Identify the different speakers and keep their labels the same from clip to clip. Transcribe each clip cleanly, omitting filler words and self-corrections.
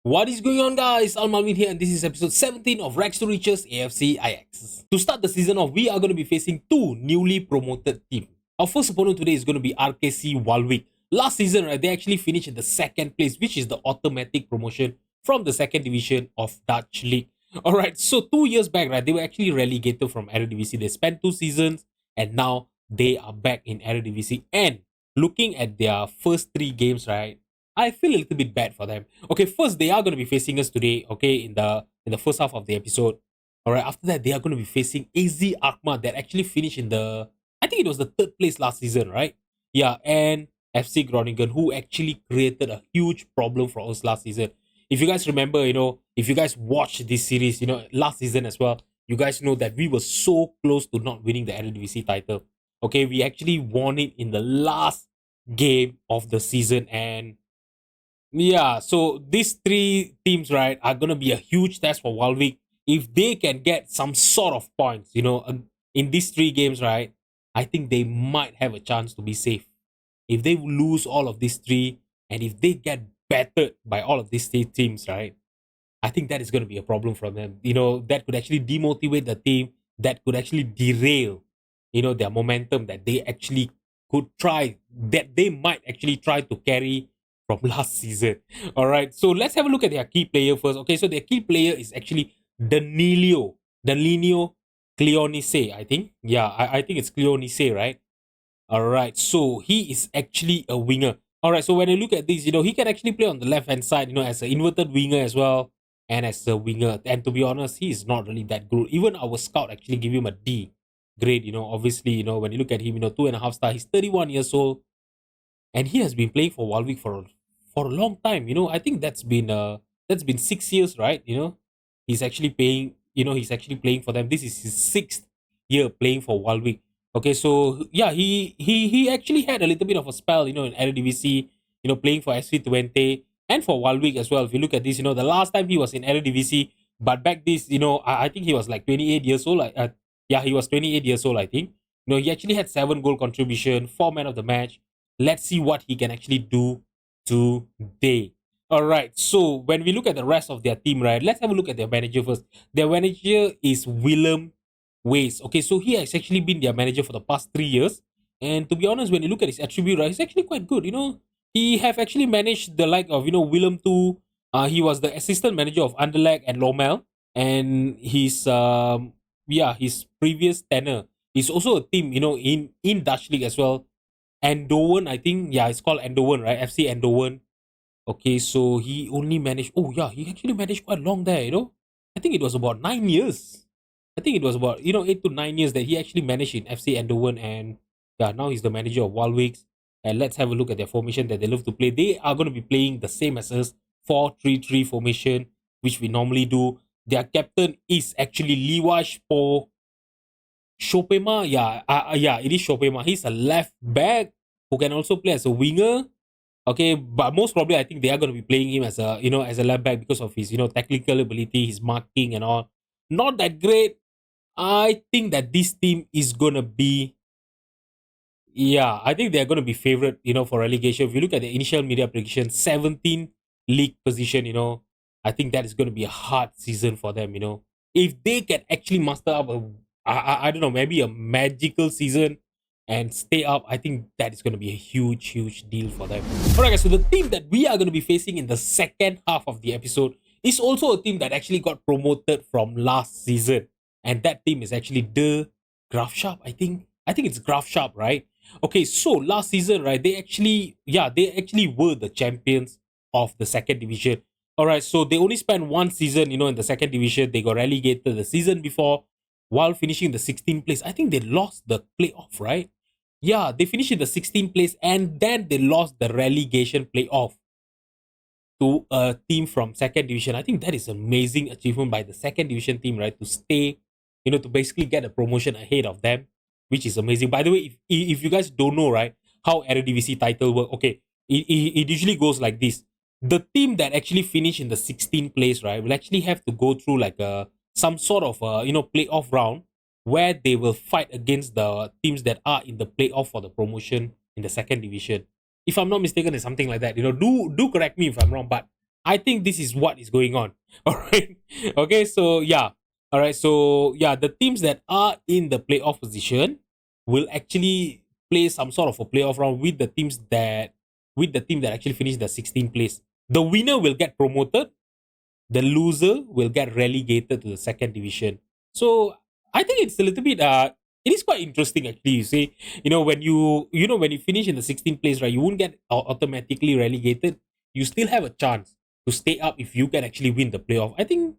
Speaker 1: What is going on, guys? Al Malvin here, and this is episode 17 of Rags to Riches AFC Ajax. To start the season off, we are going to be facing two newly promoted teams. Our first opponent today is going to be RKC Walwick. Last season, right, they actually finished in the second place, which is the automatic promotion from the second division of Dutch League. Alright, so 2 years back, right, they were actually relegated from eredivisie. They spent 2 seasons, and now they are back in eredivisie. And looking at their first three games, right, I feel a little bit bad for them. Okay, first they are going to be facing us today. Okay, in the first half of the episode. All right. After that, they are going to be facing AZ Alkmaar that actually finished in the. I think it was the third place last season, right? Yeah, and FC Groningen, who actually created a huge problem for us last season. If you guys remember, if you guys watched this series, last season as well, you guys know that we were so close to not winning the Eredivisie title. Okay, we actually won it in the last game of the season, and yeah, so these three teams, right, are gonna be a huge test for Walwick. If they can get some sort of points, in these three games, right, I think they might have a chance to be safe. If they lose all of these three, and if they get battered by all of these three teams, right, I think that is going to be a problem for them. That could actually demotivate the team. That could actually derail, their momentum that they actually could try, that they might actually try to carry from last season. All right. So let's have a look at their key player first. Okay. So their key player is actually Danilo Cleonice, I think. Yeah, I think it's Cleonice, right? All right. So he is actually a winger. All right. So when I look at this, he can actually play on the left hand side, as an inverted winger as well, and as a winger. And to be honest, he is not really that good. Even our scout actually give him a D grade. Obviously, when you look at him, 2.5 star. He's 31 years old, and he has been playing for Walwick for a long time. I think that's been 6 years, right? He's actually playing. He's actually playing for them. This is his sixth year playing for Walwick. Okay, so yeah, he actually had a little bit of a spell, in Eredivisie, playing for SV Twente and for Walwick as well. If you look at this, the last time he was in Eredivisie, but back this, I think he was like 28 years old. Yeah, he was 28 years old, I think. He actually had 7 goal contribution, 4 man of the match. Let's see what he can actually do today. All right. So when we look at the rest of their team, right, let's have a look at their manager first. Their manager is Willem Ways. Okay, so he has actually been their manager for the past 3 years. And to be honest, when you look at his attribute, right, he's actually quite good. He have actually managed the like of Willem too. He was the assistant manager of Anderlecht and Lomel, and his previous tenure is also a team in Dutch league as well. Andoven, I think, yeah, it's called Andoven, right? FC Andoven. Okay, so he only managed. Oh yeah, he actually managed quite long there. I think it was about 9 years. I think it was about 8 to 9 years that he actually managed in FC Eindhoven, and yeah, now he's the manager of Walwick. And let's have a look at their formation that they love to play. They are going to be playing the same as us, 4-3-3 formation, which we normally do. Their captain is actually Liwash Po Shopema. Yeah, it is Shopema. He's a left back who can also play as a winger. Okay, but most probably I think they are going to be playing him as a left back because of his technical ability, his marking and all. Not that great. I think that this team is gonna be, yeah, I think they're gonna be favorite, for relegation. If you look at the initial media prediction, 17 league position, I think that is gonna be a hard season for them. If they can actually muster up I don't know, maybe a magical season and stay up, I think that is gonna be a huge, huge deal for them. Alright guys, so the team that we are gonna be facing in the second half of the episode is also a team that actually got promoted from last season. And that team is actually the Grafsharp, I think. I think it's Grafsharp, right? Okay, so last season, right, they actually were the champions of the second division. Alright, so they only spent one season, in the second division. They got relegated the season before while finishing the 16th place. I think they lost the playoff, right? Yeah, they finished in the 16th place and then they lost the relegation playoff to a team from second division. I think that is an amazing achievement by the second division team, right? To stay, to basically get a promotion ahead of them, which is amazing. By the way, if you guys don't know, right, how Eredivisie title work, okay, it usually goes like this. The team that actually finish in the 16th place, right, will actually have to go through like some sort of playoff round where they will fight against the teams that are in the playoff for the promotion in the second division. If I'm not mistaken, it's something like that. Do correct me if I'm wrong, but I think this is what is going on. All right. Okay. So yeah. All right. So yeah, the teams that are in the playoff position will actually play some sort of a playoff round with the team that actually finished the 16th place. The winner will get promoted, the loser will get relegated to the second division. So I think it's a little bit it is quite interesting actually. You see, when you finish in the 16th place, right, you won't get automatically relegated. You still have a chance to stay up if you can actually win the playoff. I think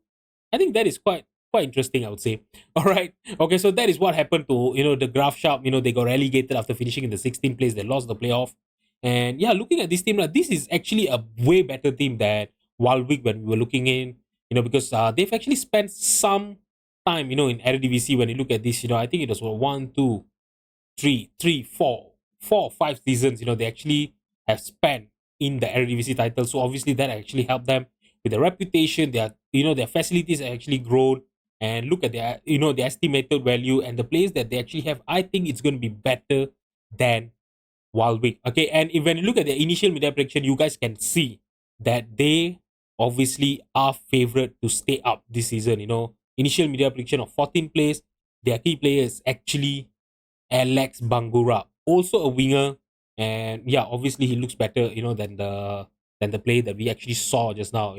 Speaker 1: that is quite interesting, I would say. All right. Okay, so that is what happened to the Graph Sharp. They got relegated after finishing in the 16th place. They lost the playoff. And yeah, looking at this team, like, this is actually a way better team than Walwick when we were looking in, because they've actually spent some time, in eredivisie. When you look at this, I think it was one, two, three, four, 5 seasons. They actually have spent in the eredivisie title. So obviously that actually helped them with their reputation. Their facilities are actually grown. And look at their estimated value and the players that they actually have. I think it's going to be better than Walwick. Okay, and when you look at the initial media prediction, you guys can see that they obviously are favorite to stay up this season. Initial media prediction of 14th place. Their key players actually Alex Bangura, also a winger, and yeah, obviously he looks better, than the player that we actually saw just now.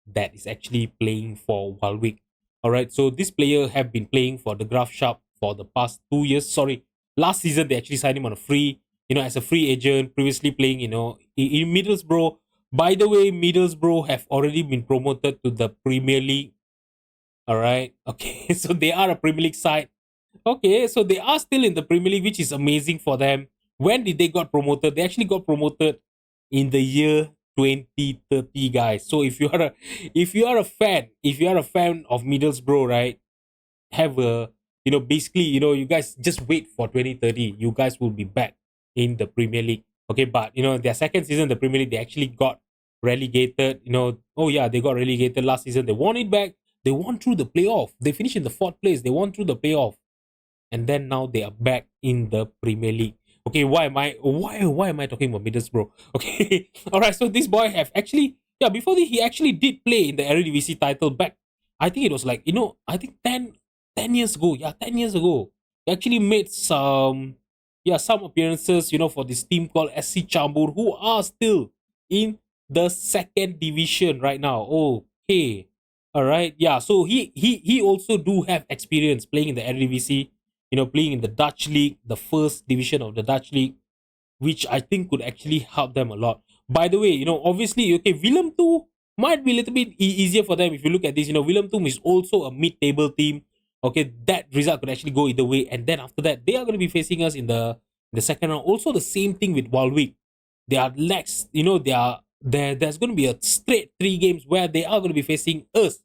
Speaker 1: That is actually playing for Walwick. All right, so this player have been playing for the Graph Sharp for the past 2 years. Sorry, last season they actually signed him on a free, as a free agent. Previously playing, in Middlesbrough. By the way, Middlesbrough have already been promoted to the Premier League. All right, okay, so they are a Premier League side. Okay, so they are still in the Premier League, which is amazing for them. When did they got promoted? They actually got promoted in the year 2030, guys. So if you are a fan of Middlesbrough, right, have a basically, you guys just wait for 2030. You guys will be back in the Premier League. Okay, but their second season, the Premier League, they actually got relegated. Oh yeah, they got relegated last season. They won it back. They won through the playoff. They finished in the fourth place. They won through the playoff, and then now they are back in the Premier League. Okay, why am I talking about Middlesbrough? Okay, all right. So this boy have actually, yeah, before this he actually did play in the Eredivisie title back. I think it was like, I think 10 years ago. Yeah, 10 years ago, he actually made some appearances, for this team called SC Chambur, who are still in the second division right now. Okay, all right, yeah. So he also do have experience playing in the Eredivisie, playing in the Dutch league, the first division of the Dutch league, which I think could actually help them a lot. By the way, obviously, okay, Willem 2 might be a little bit easier for them if you look at this. Willem 2 is also a mid-table team. Okay, that result could actually go either way. And then after that, they are going to be facing us in the second round. Also, the same thing with Walwick. They are next, there's going to be a straight 3 games where they are going to be facing us,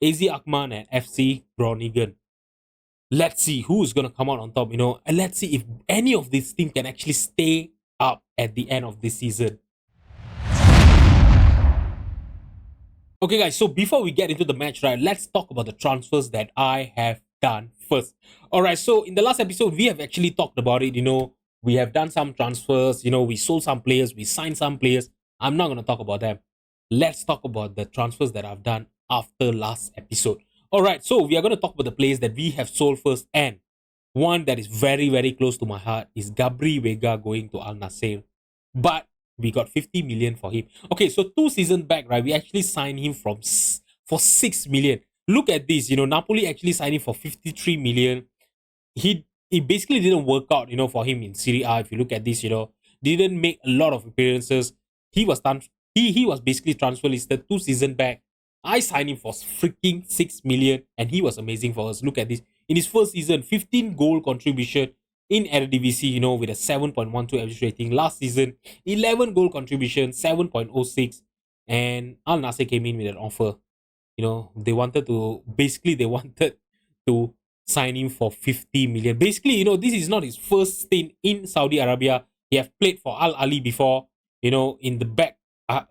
Speaker 1: AZ Akman and FC Groningen. Let's see who's gonna come out on top, and let's see if any of this team can actually stay up at the end of this season. Okay, guys, so before we get into the match, right, let's talk about the transfers that I have done first. All right, so in the last episode, we have actually talked about it. We have done some transfers, we sold some players, we signed some players. I'm not gonna talk about them. Let's talk about the transfers that I've done after last episode. All right, so we are going to talk about the players that we have sold first, and one that is very, very close to my heart is Gabri Vega going to Al Nassr. But we got 50 million for him. Okay, so 2 seasons back, right, we actually signed him for 6 million. Look at this, Napoli actually signed him for 53 million. He basically didn't work out, for him in Serie A. If you look at this, didn't make a lot of appearances. He was he was basically transfer listed 2 seasons back. I signed him for freaking 6 million, and he was amazing for us. Look at this. In his first season, 15 goal contribution in Eredivisie, with a 7.12 average rating. Last season, 11 goal contribution, 7.06. And Al Nassr came in with an offer. They wanted to sign him for 50 million. Basically, this is not his first stint in Saudi Arabia. He have played for Al Ali before, in the back.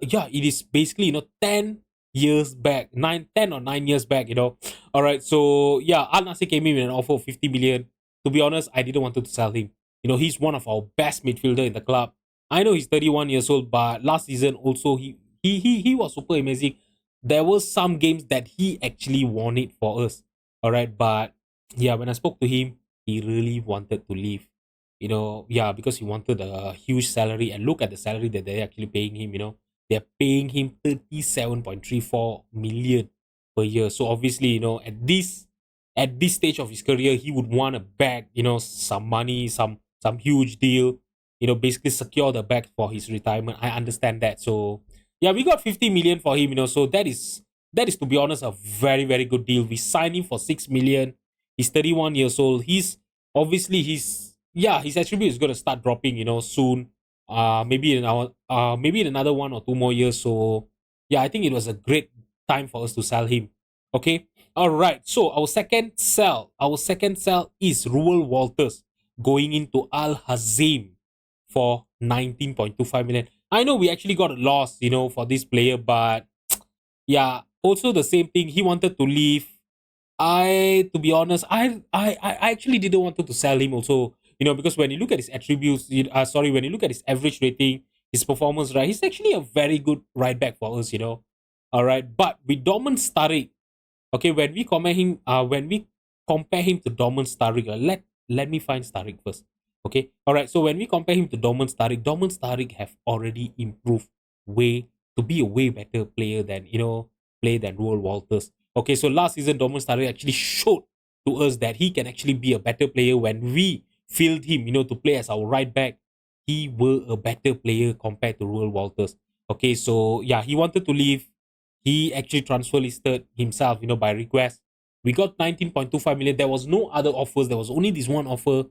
Speaker 1: It is basically, 10 years back, 10 or 9 years back, All right, so yeah, Al Nassr came in with an offer of 50 million. To be honest, I didn't want to sell him. He's one of our best midfielder in the club. I know he's 31 years old, but last season also He was super amazing. There were some games that he actually won it for us. All right, but yeah, when I spoke to him, he really wanted to leave. Yeah, because he wanted a huge salary, and look at the salary that they're actually paying him. They're paying him 37.34 million per year. So obviously, at this stage of his career, he would want to bag, some money, some huge deal, basically secure the bag for his retirement. I understand that. So yeah, we got 50 million for him, so that is to be honest a very, very good deal. We signed him for 6 million. He's 31 years old. He's obviously his attribute is gonna start dropping, soon. Maybe in another 1 or 2 more years. So yeah, I think it was a great time for us to sell him. Okay. All right. So our second sell is Ruel Walters going into Al Hazim for 19.25 million. I know we actually got a loss, for this player, but yeah, also the same thing. He wanted to leave. To be honest, I actually didn't want to sell him also, because when you look at his attributes, when you look at his average rating, his performance, right, he's actually a very good right back for us, All right, but with Dorman Sturridge, okay, when we compare him to Dorman Sturridge, let me find Sturridge first. Okay, all right. So when we compare him to Dorman Sturridge have already improved way to be a way better player than Roel Walters. Okay, so last season Dorman Sturridge actually showed to us that he can actually be a better player when we filled him, to play as our right back. He were a better player compared to Roel Walters. Okay, so yeah, he wanted to leave. He actually transfer listed himself, by request. We got 19.25 million. There was no other offers. There was only this one offer.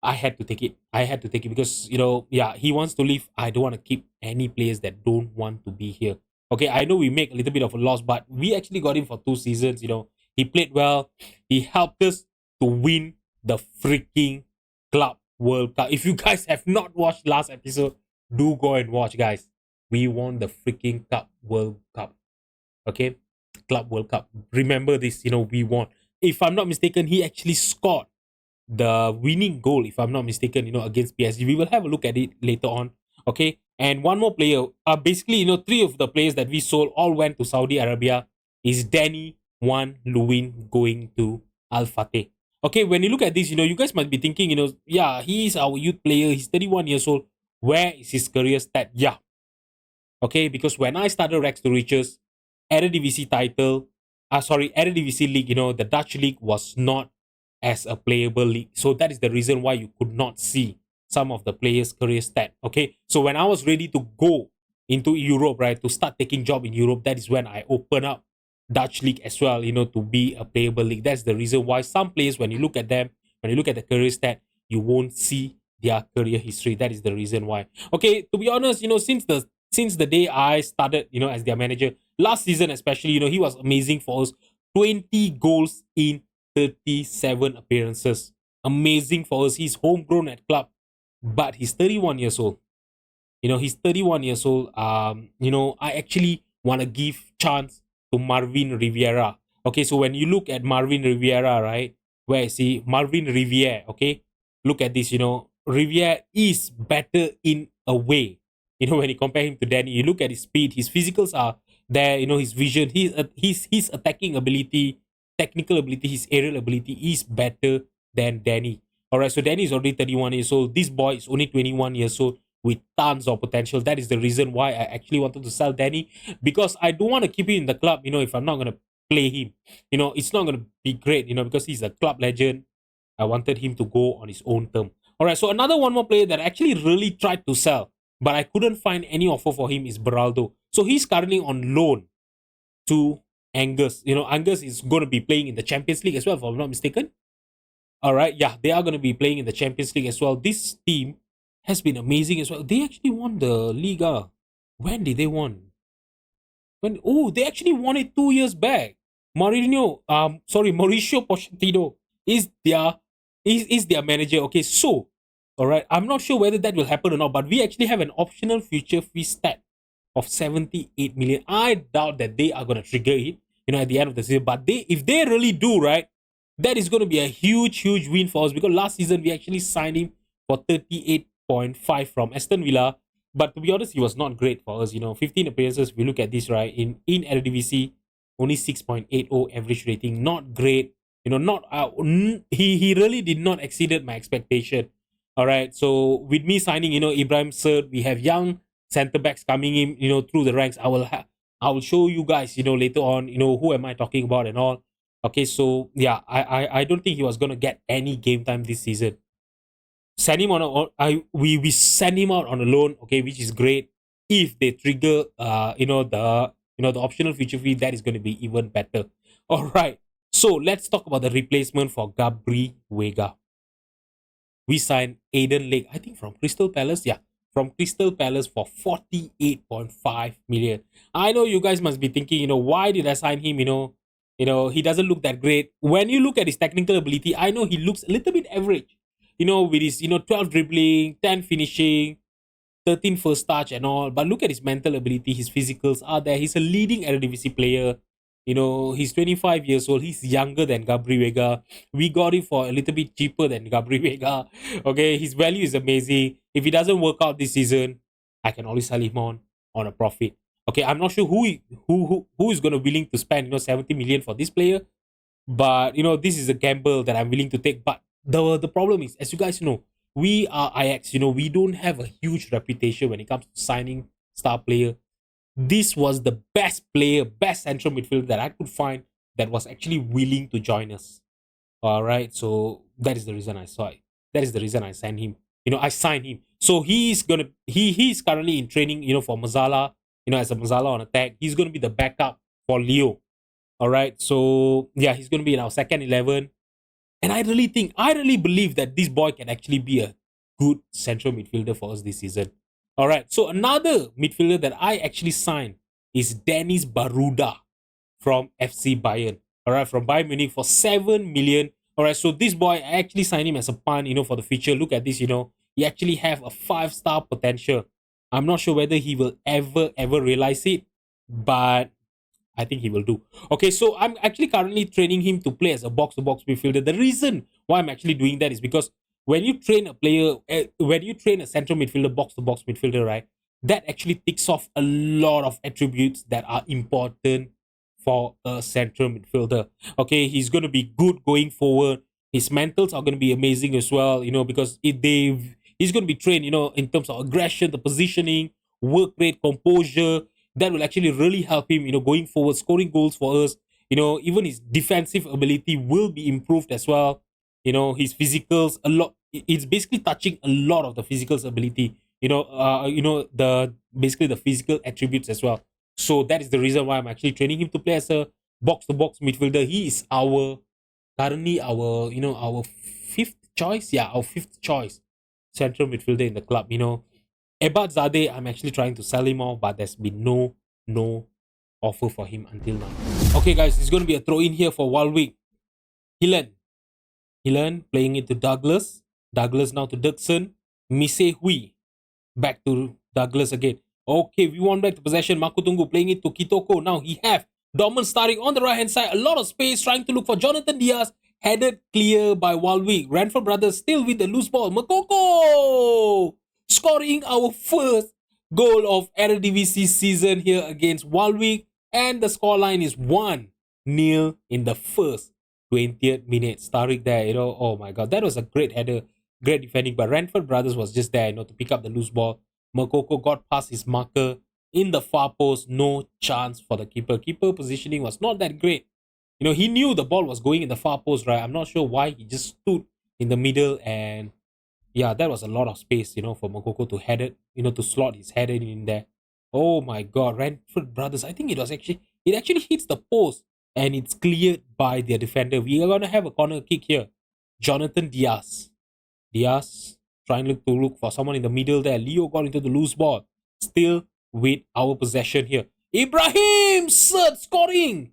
Speaker 1: I had to take it. I had to take it because, yeah, he wants to leave. I don't want to keep any players that don't want to be here. Okay, I know we make a little bit of a loss, but we actually got him for 2 seasons. He played well. He helped us to win the freaking Club World Cup. If you guys have not watched last episode, do go and watch, guys. We won the freaking Club World Cup. Okay, Club World Cup. Remember this, we won. If I'm not mistaken, he actually scored the winning goal, if I'm not mistaken, against PSG. We will have a look at it later on. Okay. And one more player. Basically, three of the players that we sold all went to Saudi Arabia. Is Danny Juan Lewin going to Al Fateh? Okay, when you look at this, you guys might be thinking, yeah, he's our youth player. He's 31 years old. Where is his career stat? Yeah, okay, because when I started Rex to Riches, Eredivisie title, Eredivisie league, the Dutch league was not as a playable league. So that is the reason why you could not see some of the players' career stat. Okay, so when I was ready to go into Europe, right, to start taking job in Europe, that is when I open up Dutch league as well, to be a playable league. That's the reason why some players, when you look at them, when you look at the career stat, you won't see their career history. That is the reason why. Okay, to be honest, since the day I started, as their manager, last season especially, he was amazing for us. 20 goals in 37 appearances. Amazing for us. He's homegrown at club, but he's 31 years old. He's 31 years old. I actually want to give chance to Marvin Riviera. Okay, so when you look at Marvin Riviera, right, where is he? Marvin Riviere, okay? Look at this, Riviere is better in a way. When you compare him to Danny, you look at his speed, his physicals are there, his vision, his attacking ability, technical ability, his aerial ability is better than Danny. Alright, so Danny is already 31 years old. This boy is only 21 years old with tons of potential. That is the reason why I actually wanted to sell Danny, because I don't want to keep him in the club, if I'm not going to play him. It's not going to be great, because he's a club legend. I wanted him to go on his own term. All right, so another one more player that I actually really tried to sell, but I couldn't find any offer for him is Beraldo. So he's currently on loan to Angus. Angus is going to be playing in the Champions League as well, if I'm not mistaken. All right, yeah, they are going to be playing in the Champions League as well. This team has been amazing as well. They actually won the Liga. When did they won? They actually won it 2 years back. Mauricio Pochettino is their manager. Okay, so all right, I'm not sure whether that will happen or not, but we actually have an optional future fee stat of 78 million. I doubt that they are going to trigger it, at the end of the season. But if they really do, right, that is going to be a huge, win for us, because last season we actually signed him for 38.5 from Aston Villa. But to be honest, he was not great for us. 15 appearances. If we look at this, right, in eredivisie, only 6.80 average rating. Not great. Not he really did not exceeded my expectation. All right. So with me signing, Ibrahim Serd, we have young centre backs coming in, through the ranks. I will show you guys, later on, who am I talking about and all. Okay, so yeah, I don't think he was gonna get any game time this season. Send him we send him out on a loan, okay, which is great. If they trigger the optional feature fee, that is going to be even better. All right, so let's talk about the replacement for Gabri Vega. We signed Aiden Lake, I think from Crystal Palace. Yeah, from Crystal Palace for 48.5 million. I know you guys must be thinking, why did I sign him? He doesn't look that great. When you look at his technical ability, I know he looks a little bit average. With his 12 dribbling, 10 finishing, 13 first touch and all. But look at his mental ability, his physicals are there. He's a leading eredivisie player. He's 25 years old. He's younger than Gabri Vega. We got him for a little bit cheaper than Gabri Vega. Okay, his value is amazing. If he doesn't work out this season, I can always sell him on a profit. Okay, I'm not sure who is going to willing to spend 70 million for this player, but this is a gamble that I'm willing to take. But the problem is, as you guys know, we are Ajax. We don't have a huge reputation when it comes to signing star player. This was the best player, best central midfielder that I could find that was actually willing to join us. All right, so that is the reason I saw it. That is the reason I signed him. I signed him. So he's currently in training. For Mazala. As a Mazala on attack, he's gonna be the backup for Leo. All right, so yeah, he's gonna be in our second 11. And I really believe that this boy can actually be a good central midfielder for us this season. All right, so another midfielder that I actually signed is Dennis Baruda from FC Bayern. All right, from Bayern Munich for 7 million. All right, so this boy, I actually signed him as a punt, for the future. Look at this, he actually have a 5-star potential. I'm not sure whether he will ever realize it, but I think he will do. Okay, so I'm actually currently training him to play as a box-to-box midfielder. The reason why I'm actually doing that is because when you train a player, when you train a central midfielder, box-to-box midfielder, right, that actually ticks off a lot of attributes that are important for a central midfielder. Okay, he's going to be good going forward. His mentals are going to be amazing as well, because he's going to be trained, in terms of aggression, the positioning, work rate, composure. That will actually really help him, going forward, scoring goals for us. Even his defensive ability will be improved as well. His physicals a lot. It's basically touching a lot of the physicals ability. The basically the physical attributes as well. So that is the reason why I'm actually training him to play as a box-to-box midfielder. He is currently our fifth choice. Yeah, our fifth choice central midfielder in the club. Ebad Zadeh, I'm actually trying to sell him off, but there's been no offer for him until now. Okay, guys, it's going to be a throw in here for Walwick. Hillen playing it to Douglas. Douglas now to Dirksen. Mise Hui. Back to Douglas again. Okay, we want back to possession. Makutungu playing it to Kitoko. Now he have Dorman starting on the right hand side. A lot of space trying to look for Jonathan Diaz. Headed clear by Walwick. Ranford Brothers still with the loose ball. Makoko scoring our first goal of Eredivisie season here against Walwick. And the scoreline is 1-0 in the first 20th minute. Tariq there, oh my god, that was a great header, great defending. But Ranford Brothers was just there, to pick up the loose ball. Makoko got past his marker in the far post. No chance for the keeper. Keeper positioning was not that great. He knew the ball was going in the far post, right? I'm not sure why he just stood in the middle, and yeah, that was a lot of space, for Makoko to head it, to slot his head in there. Oh my god, Ranford Brothers, I think it actually hits the post and it's cleared by their defender. We are going to have a corner kick here. Jonathan Diaz. Diaz trying to look for someone in the middle there. Leo got into the loose ball. Still with our possession here. Ibrahim Serd scoring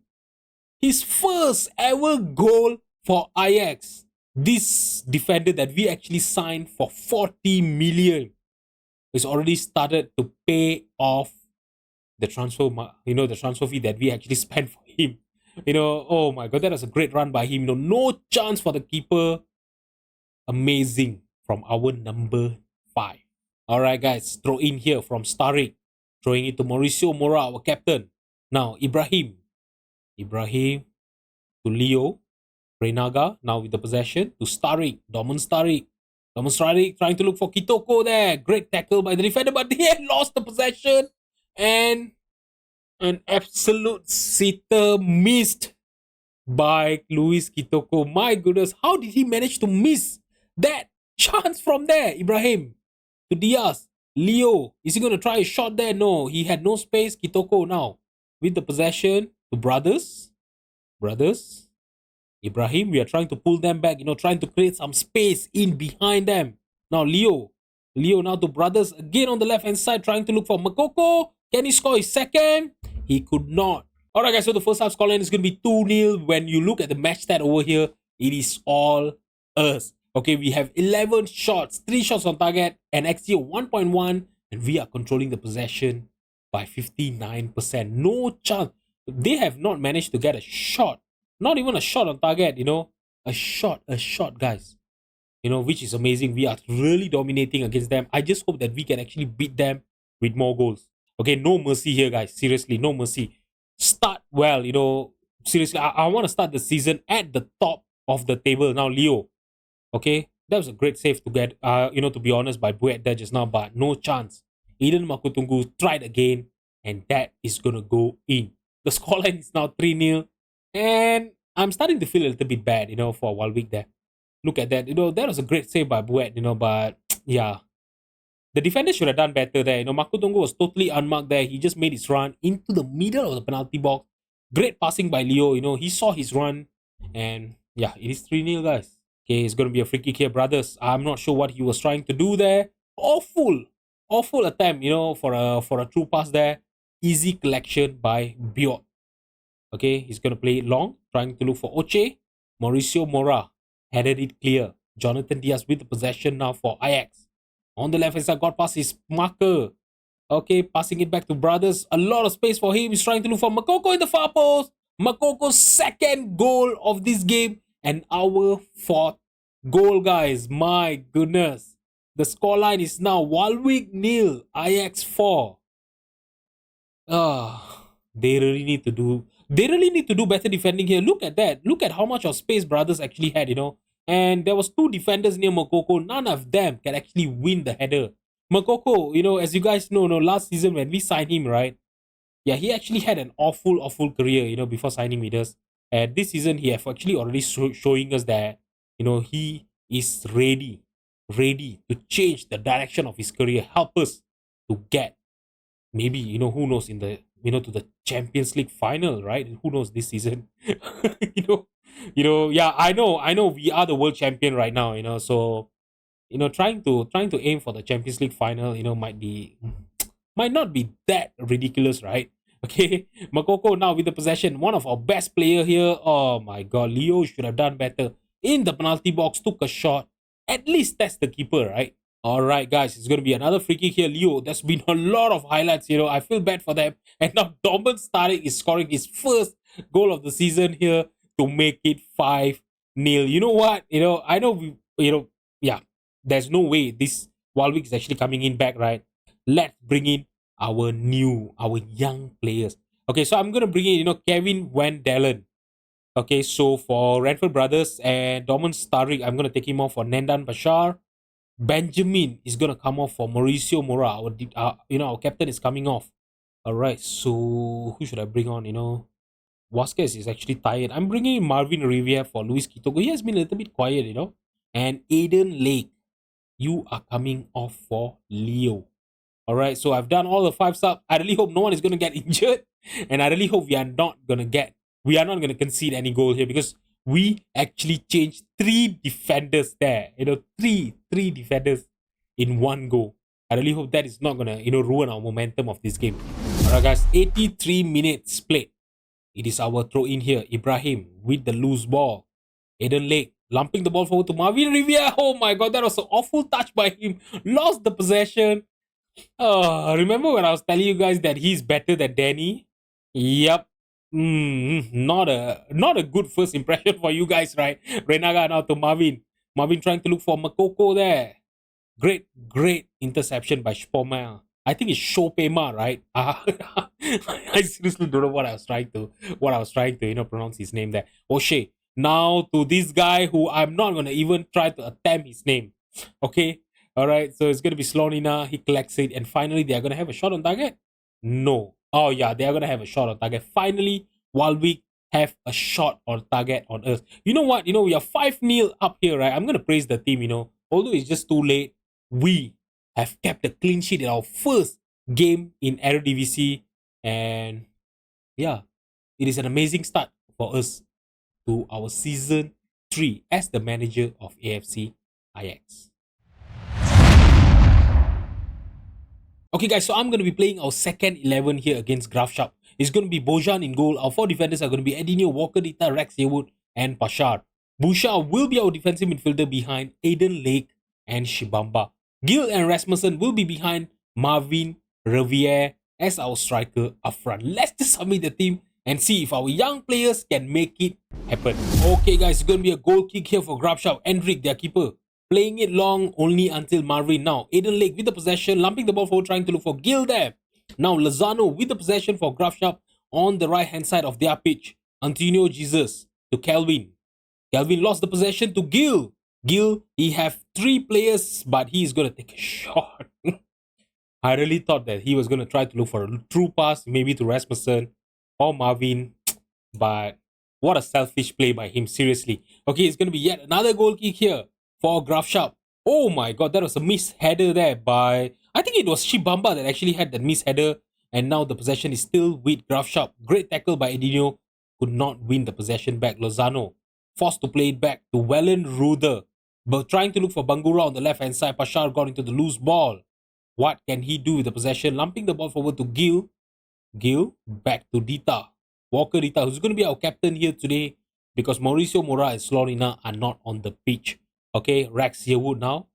Speaker 1: his first ever goal for Ajax. This defender that we actually signed for 40 million is already started to pay off the transfer, the transfer fee that we actually spent for him. Oh my god, that was a great run by him. No chance for the keeper. Amazing from our number 5. All right, guys, throw in here from Starik. Throwing it to Mauricio Mora, our captain. Now, Ibrahim. Ibrahim to Leo. Renaga now with the possession to Starik. Domin Starik. Domin Starik trying to look for Kitoko there. Great tackle by the defender, but he had lost the possession. And an absolute sitter missed by Luis Kitoko. My goodness, how did he manage to miss that chance from there? Ibrahim to Diaz. Leo, is he going to try a shot there? No, he had no space. Kitoko now with the possession to Brothers. Brothers. Ibrahim, we are trying to pull them back, trying to create some space in behind them. Now Leo. Leo now to Brothers again on the left hand side, trying to look for Makoko. Can he score his second? He could not. Alright guys, so the first half scoreline is going to be 2-0. When you look at the match stat over here, it is all us. Okay, we have 11 shots, 3 shots on target, and XG of 1.1, and we are controlling the possession by 59%. No chance. They have not managed to get a shot. Not even a shot on target, A shot, guys. Which is amazing. We are really dominating against them. I just hope that we can actually beat them with more goals. Okay, no mercy here, guys. Seriously, no mercy. Start well, Seriously, I want to start the season at the top of the table. Now, Leo. Okay, that was a great save to get, to be honest, by Buet there just now, but no chance. Eden Makutungu tried again, and that is going to go in. The scoreline is now 3-0, and I'm starting to feel a little bit bad, for Walwick there. Look at that. That was a great save by Buet, but yeah. The defender should have done better there. Makutungu was totally unmarked there. He just made his run into the middle of the penalty box. Great passing by Leo. He saw his run. And yeah, it is 3-0, guys. Okay, it's going to be a free kick here, brothers. I'm not sure what he was trying to do there. Awful attempt, for a true pass there. Easy collection by Biot. Okay, he's going to play it long. Trying to look for Oche. Mauricio Mora headed it clear. Jonathan Diaz with the possession now for Ajax. On the left hand side, got past his marker. Okay, passing it back to Brothers. A lot of space for him. He's trying to look for Makoko in the far post. Makoko's second goal of this game. And our fourth goal, guys. My goodness. The scoreline is now Walwick 0, Ajax 4. They really need to do better defending here. Look at that. Look at how much of space Brothers actually had, And there was 2 defenders near Makoko. None of them can actually win the header. Makoko, as you guys know, last season when we signed him, right? Yeah, he actually had an awful career, before signing with us. And this season, he have actually already showing us that, he is ready to change the direction of his career. Help us to get maybe, who knows, in the, to the Champions League final, right? Who knows this season? Yeah, I know we are the world champion right now, so trying to aim for the Champions League final, might not be that ridiculous, right? Okay, Makoko now with the possession, one of our best player here. Oh my god, Leo should have done better in the penalty box, took a shot, at least test the keeper, right? All right, guys, it's going to be another free kick here. Leo, there's been a lot of highlights, I feel bad for them. And now Domin Starik is scoring his first goal of the season here to make it 5-0. You know what? I know yeah, there's no way this Walwick is actually coming in back, right? Let's bring in our young players. Okay, so I'm going to bring in, Kevin Van Dalen. Okay, so for Redford Brothers and Domin Starik, I'm going to take him off for Nandan Bashar. Benjamin is going to come off for Mauricio Mora. Our captain is coming off. All right, so who should I bring on? Vasquez is actually tired. I'm bringing in Marvin Riviere for Luis Kitoko. He has been a little bit quiet, And Aiden Lake, you are coming off for Leo. All right, so I've done all the 5 subs. I really hope no one is going to get injured. And I really hope we are not going to concede any goal here, because we actually changed 3 defenders there. 3 defenders in one go. I really hope that is not going to, ruin our momentum of this game. All right, guys, 83 minutes played. It is our throw in here. Ibrahim with the loose ball. Aiden Lake lumping the ball forward to Marvin Riviere. Oh my god, that was an awful touch by him. Lost the possession. Remember when I was telling you guys that he's better than Danny? Yep. Not a good first impression for you guys, right? Renaga now to Marvin. Marvin trying to look for Makoko there. Great interception by Spoma. I think it's Shopema, right? I seriously don't know what I was trying to, pronounce his name there. O'Shea. Now to this guy who I'm not gonna even try to attempt his name. Okay, all right. So it's gonna be Slonina. He collects it, and finally they are gonna have a shot on target. No. Oh yeah, they are gonna have a shot on target. Finally, Walwick have a shot on target on us. You know what? We are 5-0 up here, right? I'm gonna praise the team. Although it's just too late, we have kept a clean sheet in our first game in eredivisie, and yeah, it is an amazing start for us to our season 3 as the manager of AFC Ajax. Okay, guys, so I'm going to be playing our second 11 here against Grafsharp. It's going to be Bojan in goal. Our 4 defenders are going to be Edinho, Walker, Dita, Rex Yewood, and Pashar. Busha will be our defensive midfielder behind Aiden Lake and Shibamba. Gil and Rasmussen will be behind Marvin Revier as our striker up front. Let's just submit the team and see if our young players can make it happen. Okay, guys, it's going to be a goal kick here for Grafsharp. Hendrik, their keeper, playing it long only until Marvin. Now, Aiden Lake with the possession, lumping the ball forward, trying to look for Gil there. Now, Lozano with the possession for Grafsharp on the right-hand side of their pitch. Antonio Jesus to Kelvin. Kelvin lost the possession to Gil. Gil, he have 3 players, but he is going to take a shot. I really thought that he was going to try to look for a true pass, maybe to Rasmussen or Marvin. But what a selfish play by him, seriously. Okay, it's going to be yet another goal kick here for Grafsharp. Oh my god, that was a missed header there by... I think it was Shibamba that actually had that missed header. And now the possession is still with Grafsharp. Great tackle by Edinho. Could not win the possession back. Lozano forced to play it back to Wellen Ruder. But trying to look for Bangura on the left-hand side. Pashar got into the loose ball. What can he do with the possession? Lumping the ball forward to Gil. Gil back to Dita. Walker Dita, who's going to be our captain here today because Mauricio Mora and Slorina are not on the pitch. Okay, Rex Yewood now.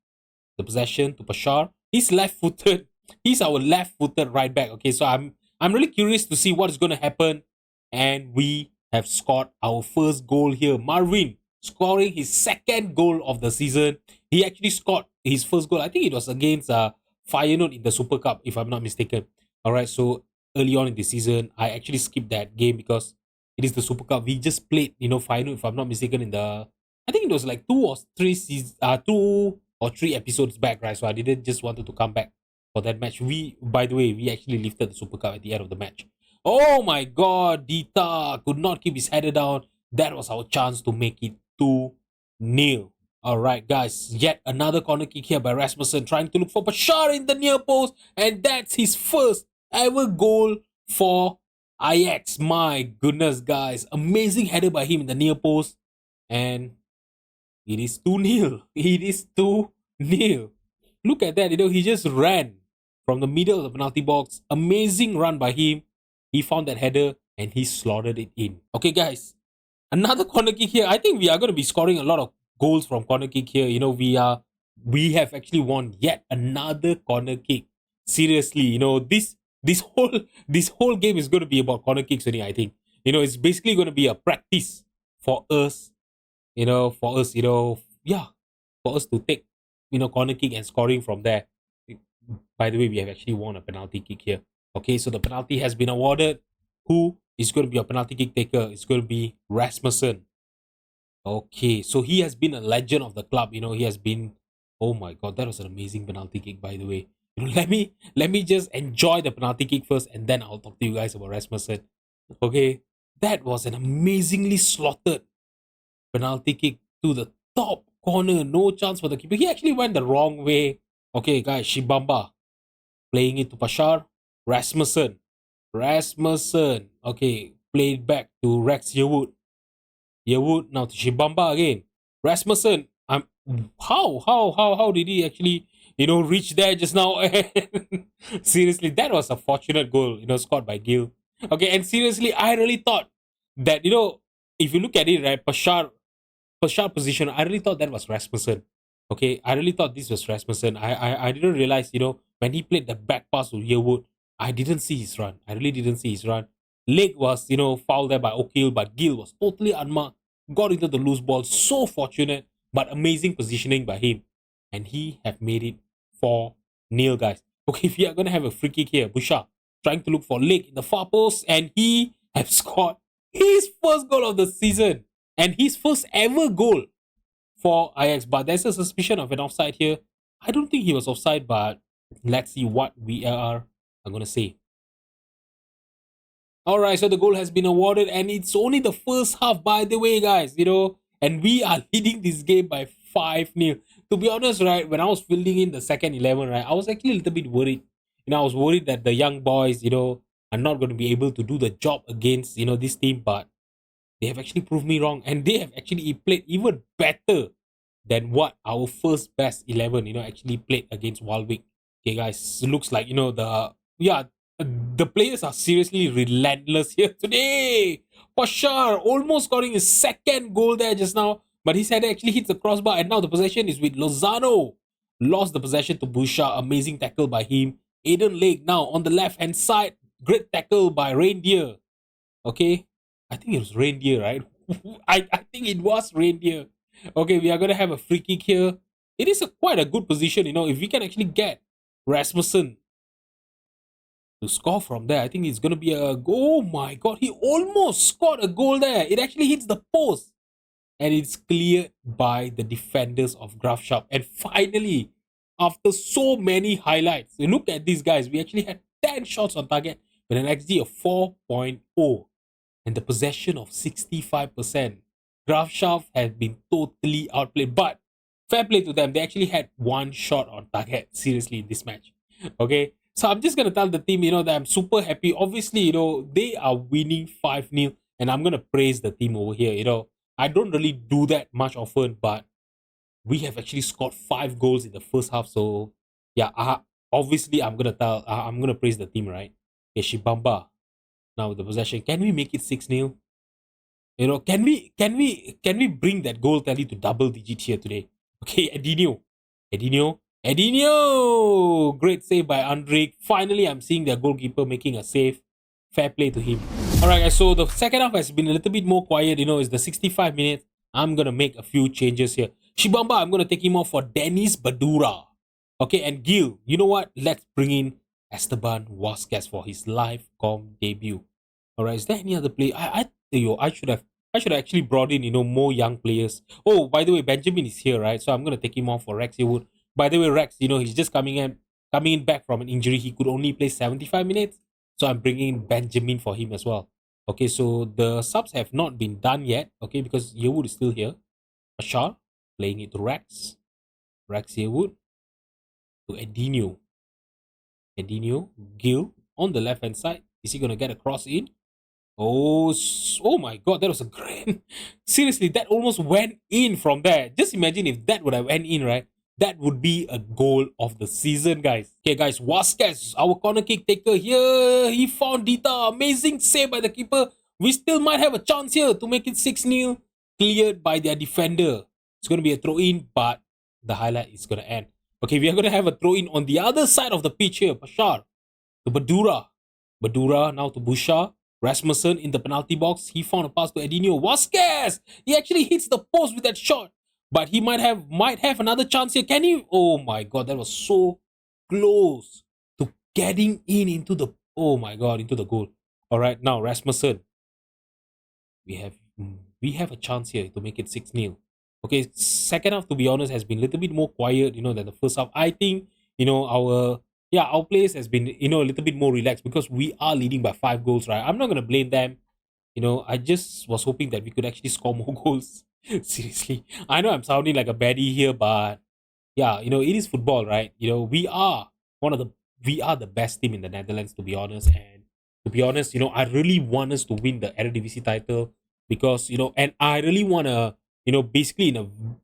Speaker 1: The possession to Pashar. He's left-footed. He's our left-footed right back. Okay, so I'm really curious to see what is going to happen. And we have scored our first goal here. Marvin scoring his second goal of the season. He actually scored his first goal. I think it was against Feyenoord in the Super Cup, if I'm not mistaken. All right, so early on in the season, I actually skipped that game because it is the Super Cup. We just played, Feyenoord, if I'm not mistaken, in the... I think it was like 2 or 3 episodes back, right? So I didn't just wanted to come back for that match. By the way, we actually lifted the Super Cup at the end of the match. Oh my god, Dita could not keep his header down. That was our chance to make it 2-0. Alright, guys, yet another corner kick here by Rasmussen, trying to look for Bashar in the near post, and that's his first ever goal for Ajax. My goodness, guys, amazing header by him in the near post, and it is 2-0. It is 2-0. Look at that, he just ran from the middle of the penalty box. Amazing run by him. He found that header and he slaughtered it in. Okay, guys, another corner kick here. I think we are going to be scoring a lot of goals from corner kick here. We have actually won yet another corner kick. Seriously, this whole game is going to be about corner kicks only, I think. It's basically going to be a practice for us, for us to take, corner kick and scoring from there. By the way, we have actually won a penalty kick here. Okay, so the penalty has been awarded. Who is going to be a penalty kick taker? It's going to be Rasmussen. Okay, so he has been a legend of the club. He has been... Oh my god, that was an amazing penalty kick, by the way. Let me just enjoy the penalty kick first, and then I'll talk to you guys about Rasmussen. Okay, that was an amazingly slaughtered penalty kick to the top corner. No chance for the keeper. He actually went the wrong way. Okay, guys, Shibamba playing it to Pashar. Rasmussen. Okay, played back to Rex Yewood. Yewood now to Shibamba again. Rasmussen. How did he actually reach there just now? Seriously, that was a fortunate goal, scored by Gil. Okay, and seriously, I really thought that if you look at it, right, Pashar position, I really thought that was Rasmussen. Okay, I really thought this was Rasmussen. I didn't realize, when he played the back pass to Yewood, I didn't see his run. I really didn't see his run. Leg was, fouled there by O'Keel, but Gil was totally unmarked. Got into the loose ball. So fortunate, but amazing positioning by him. And he have made it 4-0, guys. Okay, we are gonna have a free kick here. Busha trying to look for leg in the far post, and he has scored his first goal of the season and his first ever goal for Ajax. But there's a suspicion of an offside here. I don't think he was offside, but let's see what I'm gonna say. Alright, so the goal has been awarded, and it's only the first half, by the way, guys, and we are leading this game by 5-0. To be honest, right, when I was filling in the second 11, right, I was actually a little bit worried. I was worried that the young boys, are not going to be able to do the job against, this team, but they have actually proved me wrong, and they have actually played even better than what our first best 11, actually played against Walwick. Okay, guys, it looks like, the players are seriously relentless here today. For sure, almost scoring his second goal there just now, but his header actually hits the crossbar, and now the possession is with Lozano. Lost the possession to Busha. Amazing tackle by him. Aiden Lake now on the left hand side. Great tackle by Reindeer. Okay, I think it was Reindeer, right? I think it was Reindeer. Okay, we are gonna have a free kick here. It is quite a good position, if we can actually get Rasmussen to score from there. I think it's gonna be a goal. Oh my god, he almost scored a goal there. It actually hits the post, and it's cleared by the defenders of Graf Sharp. And finally, after so many highlights, look at these guys. We actually had 10 shots on target with an XG of 4.0 and the possession of 65%. Graf Sharp has been totally outplayed, but fair play to them. They actually had one shot on target, seriously, in this match. Okay, so I'm just gonna tell the team, that I'm super happy. Obviously, they are winning 5-0, and I'm gonna praise the team over here. I don't really do that much often, but we have actually scored 5 goals in the first half. So yeah, obviously I'm gonna praise the team, right? Okay, Shibamba. Now with the possession, can we make it 6-0? Can we bring that goal tally to double digit here today? Okay, Edinho! Great save by Andre. Finally, I'm seeing their goalkeeper making a save. Fair play to him. Alright, guys, so the second half has been a little bit more quiet. It's the 65 minutes. I'm going to make a few changes here. Shibamba, I'm going to take him off for Dennis Badura. Okay, and Gil, you know what? Let's bring in Esteban Vasquez for his live com debut. Alright, is there any other play? I should have actually brought in, more young players. Oh, by the way, Benjamin is here, right? So I'm going to take him off for Rex Yearwood. By the way, Rex, he's just coming in back from an injury. He could only play 75 minutes. So I'm bringing in Benjamin for him as well. Okay, so the subs have not been done yet. Okay, because Yearwood is still here. Ashar playing it to Rex. Rex Yearwood to Edinho. Gil on the left hand side. Is he going to get a cross in? Oh my god, that was a great. Seriously, that almost went in from there. Just imagine if that would have went in, right? That would be a goal of the season, guys. Okay, guys, Vasquez, our corner kick taker here. He found Dita. Amazing save by the keeper. We still might have a chance here to make it 6-0. Cleared by their defender. It's going to be a throw-in, but the highlight is going to end. Okay, we are going to have a throw-in on the other side of the pitch here. Bashar to Badura. Badura now to Busha. Rasmussen in the penalty box. He found a pass to Edinho. Vasquez! He actually hits the post with that shot. But he might have another chance here. Can he? Oh my god, that was so close to getting into the goal. Alright, now Rasmussen. We have a chance here to make it 6-0. Okay, second half, to be honest, has been a little bit more quiet, than the first half. I think, our players has been, a little bit more relaxed because we are leading by 5 goals, right? I'm not going to blame them. I just was hoping that we could actually score more goals. Seriously. I know I'm sounding like a baddie here, but yeah, it is football, right? We are the best team in the Netherlands, to be honest. And to be honest, I really want us to win the eredivisie title because, and I really want to, basically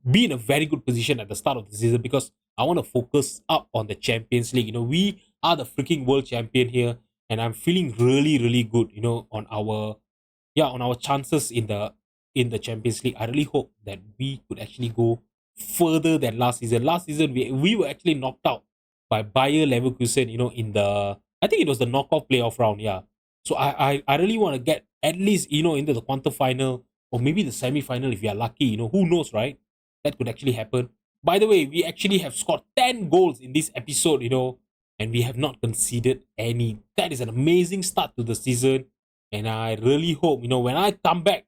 Speaker 1: be in a very good position at the start of the season because I want to focus up on the Champions League. We are the freaking world champion here, and I'm feeling really, really good, on our chances in the Champions League. I really hope that we could actually go further than last season. Last season we were actually knocked out by Bayer Leverkusen, in the, I think it was the knockout playoff round, yeah. So I really want to get at least, into the quarterfinal or maybe the semi-final if we are lucky, who knows, right? That could actually happen. By the way, we actually have scored 10 goals in this episode, and we have not conceded any. That is an amazing start to the season. And I really hope, when I come back,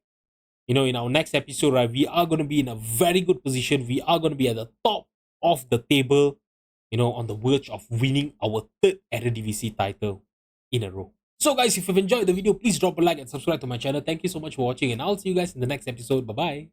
Speaker 1: in our next episode, right, we are going to be in a very good position. We are going to be at the top of the table, on the verge of winning our third eredivisie title in a row. So, guys, if you've enjoyed the video, please drop a like and subscribe to my channel. Thank you so much for watching, and I'll see you guys in the next episode. Bye bye.